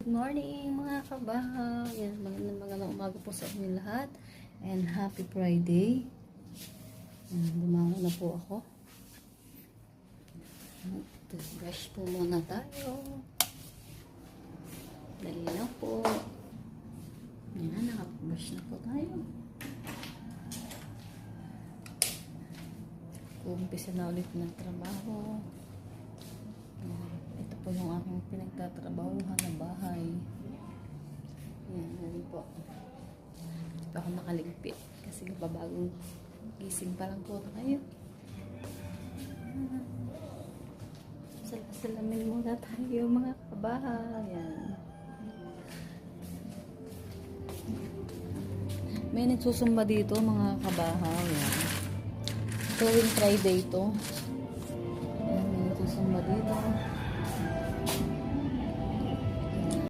morning mga kabahaw. Yan, magandang umaga po sa inyo lahat. And happy Friday. Yan, bumangon na po ako. Brush po muna tayo. Dali lang po. Yan, nakapag-brush na po tayo. Umpisa na ulit ng trabaho. Ito po yung aking pinagtatrabahuhan na bahay. Yan po. Ito ako nakaligpit kasi babagong gising pa lang po tayo. Salamin muna tayo mga kabahay. Yan. May nagsusumba dito mga kabahay. Yan. Tuwing Friday ito.